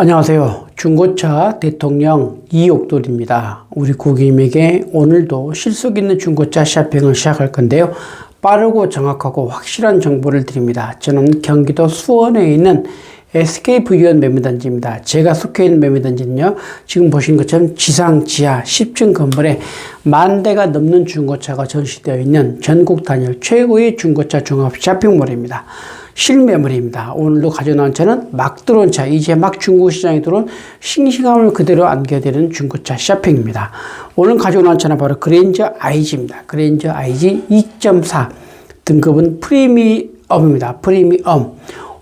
안녕하세요. 중고차 대통령 이옥돌입니다. 우리 고객님에게 오늘도 실속 있는 중고차 쇼핑을 시작할 건데요. 빠르고 정확하고 확실한 정보를 드립니다. 저는 경기도 수원에 있는 SKVU원 매매단지입니다. 제가 속해 있는 매매단지는요, 지금 보시는 것처럼 지상, 지하, 10층 건물에 10,000대가 넘는 중고차가 전시되어 있는 전국 단일 최고의 중고차 종합 쇼핑몰입니다. 실매물입니다. 오늘도 가져나온 차는 막 들어온 차, 이제 막 중고시장에 들어온 싱싱함을 그대로 안겨드리는 중고차 쇼핑입니다. 오늘 가져나온 차는 바로 그랜저 IG입니다. 그랜저 IG 2.4 등급은 프리미엄입니다. 프리미엄.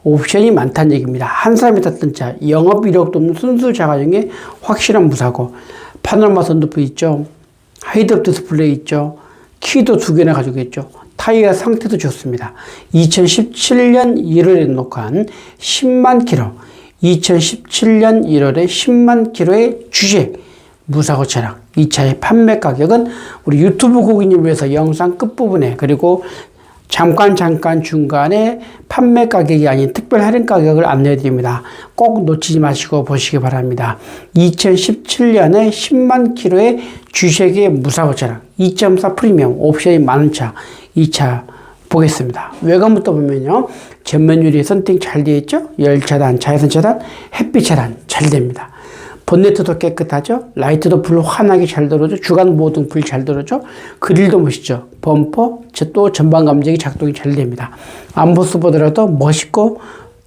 옵션이 많다는 얘기입니다. 한 사람이 탔던 차, 영업 이력도 없는 순수 자가용의 확실한 무사고, 파노라마 선루프 있죠, 헤드업 디스플레이 있죠, 키도 2개나 가지고 있죠, 타이어 상태도 좋습니다. 2017년 1월에 녹화한 10만 킬로, 2017년 1월에 10만 킬로의 주식 무사고 차량. 이 차의 판매 가격은 우리 유튜브 고객님을 위해서 영상 끝부분에, 그리고 잠깐 중간에 판매 가격이 아닌 특별 할인 가격을 안내해 드립니다. 꼭 놓치지 마시고 보시기 바랍니다. 2017년에 10만 킬로의 주식의 무사고 차량 2.4 프리미엄 옵션이 많은 차, 이 차 보겠습니다. 외관부터 보면요, 전면유리 선팅 잘 되어 있죠? 열차단, 자외선 차단, 햇빛 차단 잘 됩니다. 본네트도 깨끗하죠? 라이트도 불 환하게 잘 들어오죠? 주간 보호등 불 잘 들어오죠? 그릴도 멋있죠? 범퍼, 또 전방 감지기 작동이 잘 됩니다. 안보스 보더라도 멋있고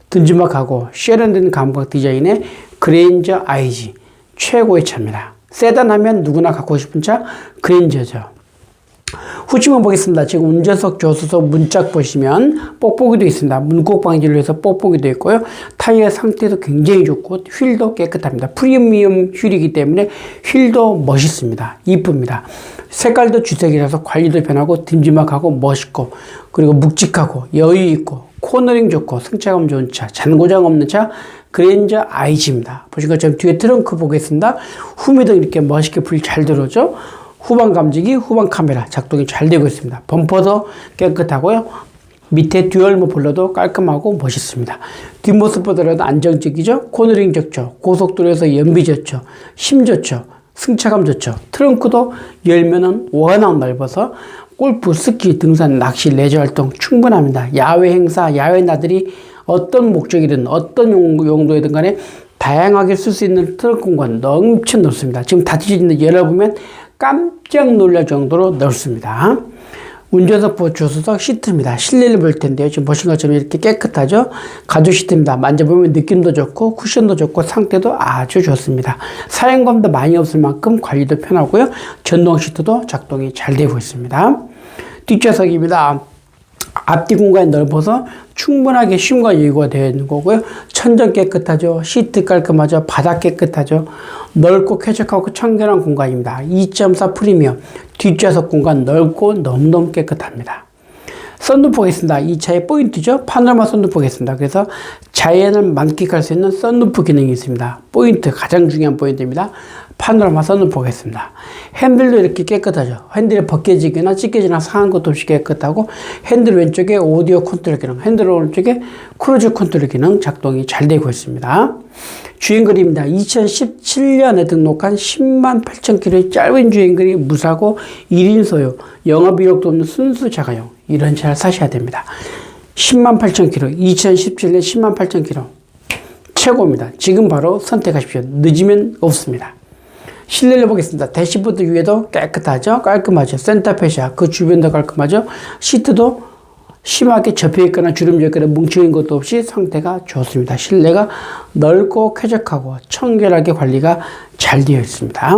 든지막하고 세련된 감각 디자인의 그랜저 IG 최고의 차입니다. 세단 하면 누구나 갖고 싶은 차 그랜저죠. 후측면 보겠습니다. 지금 운전석, 조수석 문짝 보시면 뽁뽁이도 있습니다. 문콕 방지를 위해서 뽁뽁이도 있고요. 타이어 상태도 굉장히 좋고 휠도 깨끗합니다. 프리미엄 휠이기 때문에 휠도 멋있습니다. 이쁩니다. 색깔도 주색이라서 관리도 편하고 dim지막하고 멋있고, 그리고 묵직하고 여유 있고 코너링 좋고 승차감 좋은 차, 잔고장 없는 차 그랜저 IG입니다. 보신 것처럼 뒤에 트렁크 보겠습니다. 후미등 이렇게 멋있게 불 잘 들어오죠. 후방 감지기, 후방 카메라 작동이 잘 되고 있습니다. 범퍼도 깨끗하고요. 밑에 듀얼 머플러도 깔끔하고 멋있습니다. 뒷모습 보더라도 안정적이죠. 코너링 좋죠. 고속도로에서 연비 좋죠. 힘 좋죠. 승차감 좋죠. 트렁크도 열면은 워낙 넓어서 골프, 스키, 등산, 낚시, 레저 활동 충분합니다. 야외 행사, 야외 나들이 어떤 목적이든 어떤 용도이든 간에 다양하게 쓸 수 있는 트렁크 공간 엄청 넓습니다. 지금 닫혀져 있는 열어보면 깜짝 놀랄 정도로 넓습니다. 운전석 조수석 시트입니다. 실내를 볼 텐데요. 지금 보신 것처럼 이렇게 깨끗하죠. 가죽 시트입니다. 만져보면 느낌도 좋고 쿠션도 좋고 상태도 아주 좋습니다. 사용감도 많이 없을 만큼 관리도 편하고요. 전동 시트도 작동이 잘 되고 있습니다. 뒷좌석입니다. 앞뒤 공간이 넓어서 충분하게 쉼과 여유가 되어 있는 거고요. 천정 깨끗하죠. 시트 깔끔하죠. 바닥 깨끗하죠. 넓고 쾌적하고 청결한 공간입니다. 2.4 프리미엄 뒷좌석 공간 넓고 너무너무 깨끗합니다. 썬루프 보겠습니다. 이 차의 포인트죠. 파노라마 썬루프 보겠습니다. 그래서 자연을 만끽할 수 있는 썬루프 기능이 있습니다. 포인트, 가장 중요한 포인트입니다. 파노라마 썬루프 보겠습니다. 핸들도 이렇게 깨끗하죠. 핸들이 벗겨지거나 찢겨지거나 상한 것도 없이 깨끗하고, 핸들 왼쪽에 오디오 컨트롤 기능, 핸들 오른쪽에 크루즈 컨트롤 기능 작동이 잘 되고 있습니다. 주행거리입니다. 2017년에 등록한 108,000km의 짧은 주행거리 무사고 1인 소유, 영업 이력도 없는 순수 자가용, 이런 차를 사셔야 됩니다. 108,000km, 2017년 108,000km 최고입니다. 지금 바로 선택하십시오. 늦으면 없습니다. 실내를 보겠습니다. 대시보드 위에도 깨끗하죠. 깔끔하죠. 센터페시아 그 주변도 깔끔하죠. 시트도 심하게 접혀있거나 주름져 있거나 뭉쳐있는 것도 없이 상태가 좋습니다. 실내가 넓고 쾌적하고 청결하게 관리가 잘 되어 있습니다.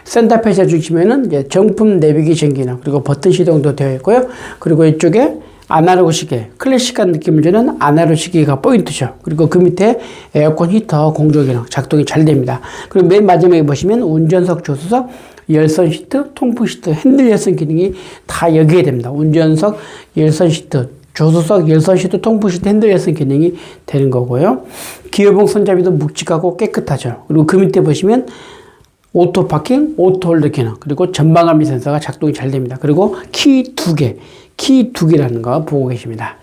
센터페시아 중심에는 이제 정품 내비게이션 기능, 그리고 버튼 시동도 되어 있고요. 그리고 이쪽에 아날로그 시계, 클래식한 느낌을 주는 아날로그 시계가 포인트죠. 그리고 그 밑에 에어컨 히터 공조 기능 작동이 잘 됩니다. 그리고 맨 마지막에 보시면 운전석, 조수석, 열선 시트, 통풍 시트, 핸들 열선 기능이 다 여기에 됩니다. 운전석, 열선 시트, 조수석, 열선 시트, 통풍 시트, 핸들 열선 기능이 되는 거고요. 기어봉 손잡이도 묵직하고 깨끗하죠. 그리고 그 밑에 보시면 오토 파킹, 오토 홀드 기능, 그리고 전방감지 센서가 작동이 잘 됩니다. 그리고 키 2개, 키 2개라는 거 보고 계십니다.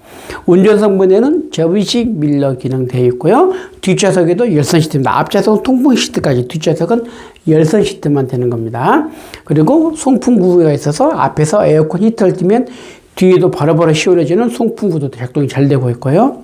운전석문에는 접이식 밀러 기능 되어 있고요. 뒷좌석에도 열선 시트입니다. 앞좌석은 통풍 시트까지, 뒷좌석은 열선 시트만 되는 겁니다. 그리고 송풍구가 있어서 앞에서 에어컨 히터를 띄면 뒤에도 바로바로 시원해지는 송풍구도 작동이 잘 되고 있고요.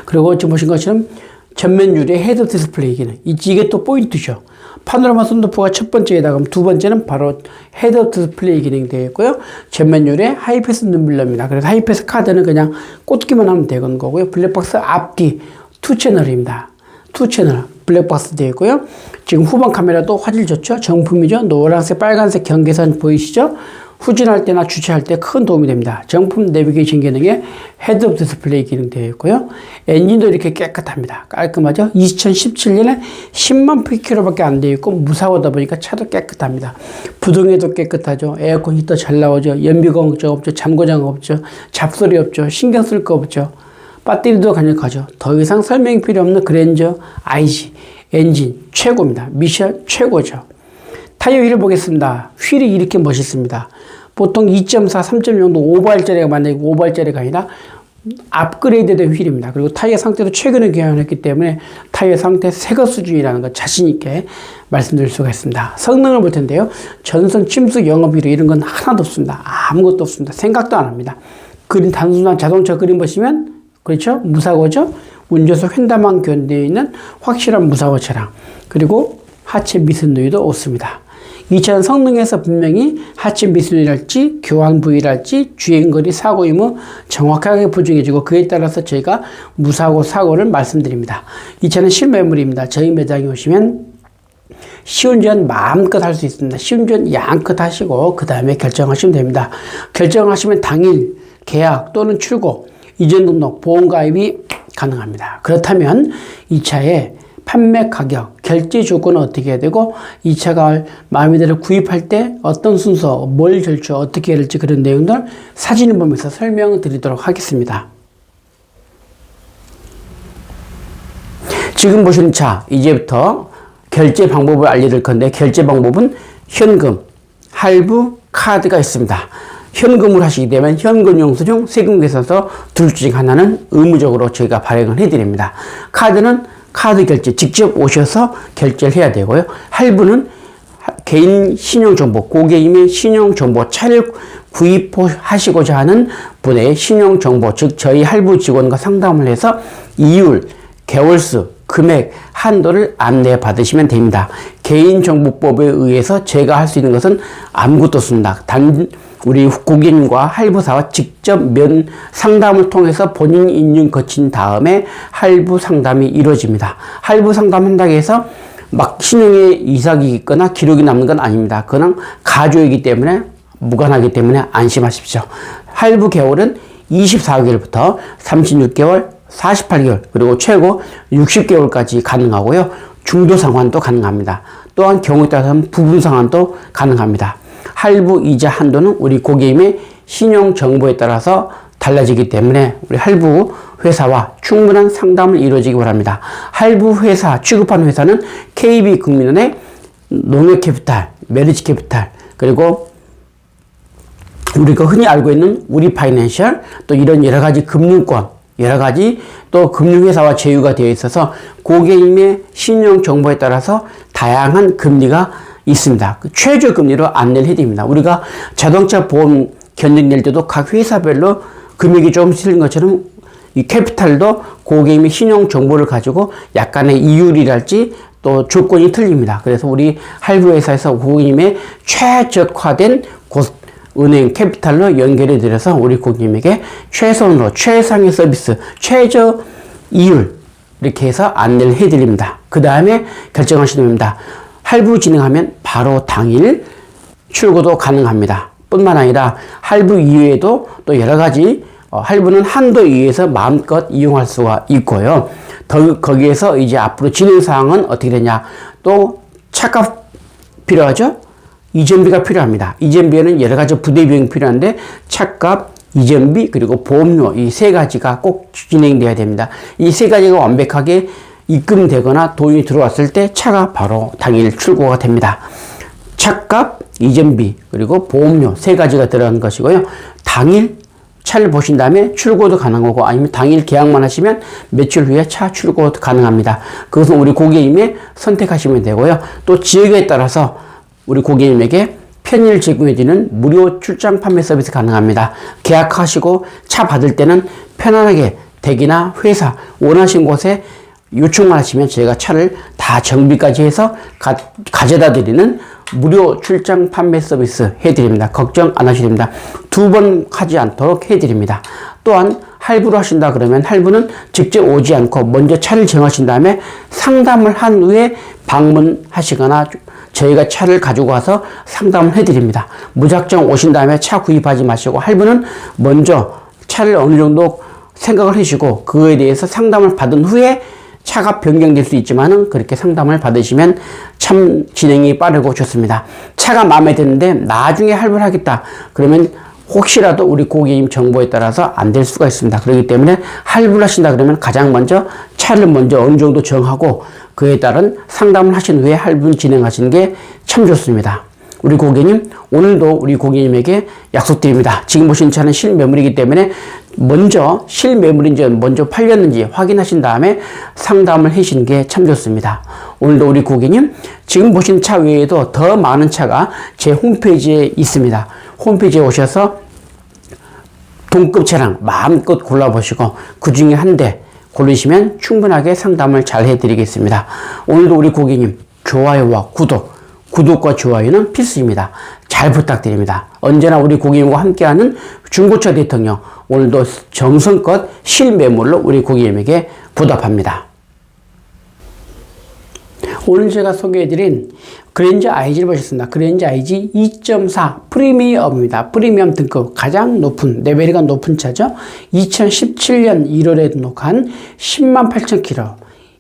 그리고 지금 보신 것처럼 전면 유리 헤드 디스플레이 기능. 이게 또 포인트죠. 파노라마 선루프가 첫 번째에다가 두 번째는 바로 헤드 디스플레이 기능이 되어 있고요. 전면 유리 하이패스 눈밀러입니다. 그래서 하이패스 카드는 그냥 꽂기만 하면 되는 거고요. 블랙박스 앞뒤 2채널입니다. 2채널 블랙박스 되어 있고요. 지금 후방 카메라도 화질 좋죠. 정품이죠. 노란색 빨간색 경계선 보이시죠? 후진할 때나 주차할 때 큰 도움이 됩니다. 정품 내비게이션 기능에 헤드업 디스플레이 기능 되어 있고요. 엔진도 이렇게 깨끗합니다. 깔끔하죠. 2017년에 10만 pkm밖에 안 되어 있고 무사고다 보니까 차도 깨끗합니다. 부동에도 깨끗하죠. 에어컨 히터 잘 나오죠. 연비가 걱정 없죠. 잠고장 없죠. 잡소리 없죠. 신경 쓸 거 없죠. 배터리도 강력하죠. 더 이상 설명이 필요 없는 그랜저 IG 엔진 최고입니다. 미션 최고죠. 타이어 휠을 보겠습니다. 휠이 이렇게 멋있습니다. 보통 2.4, 3.0도 오버할짜리가 만들고 오버할짜리가 아니라 업그레이드된 휠입니다. 그리고 타이어 상태도 최근에 교환했기 때문에 타이어 상태 새거 수준이라는 거 자신있게 말씀드릴 수가 있습니다. 성능을 볼 텐데요. 전선 침수 영업이로 이런 건 하나도 없습니다. 아무것도 없습니다. 생각도 안 합니다. 그림, 단순한 자동차 그림 보시면 그렇죠? 무사고죠? 운전석 횡단만 견되어 있는 확실한 무사고 차량. 그리고 하체 미스누이도 없습니다. 이 차는 성능에서 분명히 하체 미스누이랄지 교환 부위랄지 주행거리 사고 유무 정확하게 보증해주고 그에 따라서 저희가 무사고 사고를 말씀드립니다. 이 차는 실매물입니다. 저희 매장에 오시면 시운전 마음껏 할 수 있습니다. 시운전 양껏 하시고 그 다음에 결정하시면 됩니다. 결정하시면 당일 계약 또는 출고, 이전 등록, 보험 가입이 가능합니다. 그렇다면 이 차의 판매 가격, 결제 조건은 어떻게 해야 되고 이 차가 마음에 들어 구입할 때 어떤 순서, 뭘 결제, 어떻게 해야 될지 그런 내용들 사진을 보면서 설명을 드리도록 하겠습니다. 지금 보시는 차, 이제부터 결제 방법을 알려드릴 건데 결제 방법은 현금, 할부, 카드가 있습니다. 현금으로 하시게 되면 현금 영수증, 세금 계산서 둘 중 하나는 의무적으로 저희가 발행을 해드립니다. 카드는 카드 결제 직접 오셔서 결제를 해야 되고요. 할부는 개인 신용정보, 고객님의 신용정보, 차를 구입하시고자 하는 분의 신용정보, 즉 저희 할부 직원과 상담을 해서 이율, 개월수, 금액, 한도를 안내 받으시면 됩니다. 개인정보법에 의해서 제가 할 수 있는 것은 아무것도 없습니다. 단 우리 고객님과 할부사와 직접 상담을 통해서 본인 인증 거친 다음에 할부 상담이 이루어집니다. 할부 상담한다고 해서 막 신용에 이삭이 있거나 기록이 남는 건 아닙니다. 그냥 가조이기 때문에 무관하기 때문에 안심하십시오. 할부 개월은 24개월부터 36개월, 48개월, 그리고 최고 60개월까지 가능하고요. 중도 상환도 가능합니다. 또한 경우에 따라서는 부분 상환도 가능합니다. 할부 이자 한도는 우리 고객님의 신용 정보에 따라서 달라지기 때문에 우리 할부 회사와 충분한 상담을 이루어지기 바랍니다. 할부 회사, 취급하는 회사는 KB국민은행, 농협캐피탈, 메리츠캐피탈, 그리고 우리가 흔히 알고 있는 우리파이낸셜, 또 이런 여러 가지 금융권, 여러 가지 또 금융회사와 제휴가 되어 있어서 고객님의 신용 정보에 따라서 다양한 금리가 있습니다. 최저 금리로 안내를 해드립니다. 우리가 자동차 보험 견적 낼 때도 각 회사별로 금액이 좀 틀린 것처럼 이 캐피탈도 고객님의 신용 정보를 가지고 약간의 이율이랄지 또 조건이 틀립니다. 그래서 우리 할부 회사에서 고객님의 최적화된 은행 캐피탈로 연결해 드려서 우리 고객님에게 최선으로 최상의 서비스, 최저 이율 이렇게 해서 안내를 해 드립니다. 그 다음에 결정하시면 됩니다. 할부 진행하면 바로 당일 출고도 가능합니다. 뿐만 아니라 할부 이외에도 또 여러 가지 할부는 한도 이외에서 마음껏 이용할 수가 있고요. 거기에서 이제 앞으로 진행사항은 어떻게 되냐. 또 차값 필요하죠? 이전비가 필요합니다. 이전비에는 여러 가지 부대 비용이 필요한데 차값, 이전비, 그리고 보험료 이 세 가지가 꼭 진행돼야 됩니다. 이 세 가지가 완벽하게 입금되거나 돈이 들어왔을 때 차가 바로 당일 출고가 됩니다. 차값, 이전비, 그리고 보험료 세 가지가 들어가는 것이고요. 당일 차를 보신 다음에 출고도 가능하고 아니면 당일 계약만 하시면 며칠 후에 차 출고도 가능합니다. 그것은 우리 고객님이 선택하시면 되고요. 또 지역에 따라서 우리 고객님에게 편의를 제공해주는 무료 출장 판매 서비스 가능합니다. 계약하시고 차 받을 때는 편안하게 댁이나 회사 원하신 곳에 요청만 하시면 저희가 차를 다 정비까지 해서 가져다 드리는 무료 출장 판매 서비스 해드립니다. 걱정 안 하셔도 됩니다. 2번 하지 않도록 해드립니다. 또한 할부로 하신다 그러면 할부는 직접 오지 않고 먼저 차를 정하신 다음에 상담을 한 후에 방문하시거나 저희가 차를 가지고 와서 상담을 해드립니다. 무작정 오신 다음에 차 구입하지 마시고 할부는 먼저 차를 어느 정도 생각을 하시고 그거에 대해서 상담을 받은 후에 차가 변경될 수 있지만은 그렇게 상담을 받으시면 참 진행이 빠르고 좋습니다. 차가 마음에 드는데 나중에 할부를 하겠다 그러면 혹시라도 우리 고객님 정보에 따라서 안 될 수가 있습니다. 그렇기 때문에 할부를 하신다 그러면 가장 먼저 차를 먼저 어느 정도 정하고 그에 따른 상담을 하신 후에 할부 진행하시는 게 참 좋습니다. 우리 고객님, 오늘도 우리 고객님에게 약속드립니다. 지금 보신 차는 실매물이기 때문에 먼저 실매물인지 먼저 팔렸는지 확인하신 다음에 상담을 하시는 게 참 좋습니다. 오늘도 우리 고객님, 지금 보신 차 외에도 더 많은 차가 제 홈페이지에 있습니다. 홈페이지에 오셔서 동급 차량 마음껏 골라보시고 그 중에 한 대 고르시면 충분하게 상담을 잘 해드리겠습니다. 오늘도 우리 고객님, 좋아요와 구독과 좋아요는 필수입니다. 잘 부탁드립니다. 언제나 우리 고객님과 함께하는 중고차 대통령, 오늘도 정성껏 실매물로 우리 고객님에게 보답합니다. 오늘 제가 소개해드린 그랜저 IG를 보셨습니다. 그랜저 IG 2.4 프리미엄입니다. 프리미엄 등급 가장 높은 레벨이 높은 차죠. 2017년 1월에 등록한 108,000km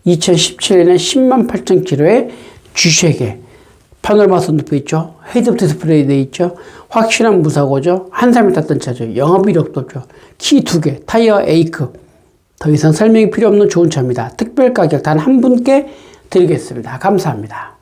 2017년에 108,000km의 주식에 파노라마 선루프 있죠. 헤드업 디스플레이 되어 있죠. 확실한 무사고죠. 한참을 탔던 차죠. 영업 이력도 없죠. 키 2개, 타이어 A급. 더 이상 설명이 필요 없는 좋은 차입니다. 특별 가격 단 한 분께 드리겠습니다. 감사합니다.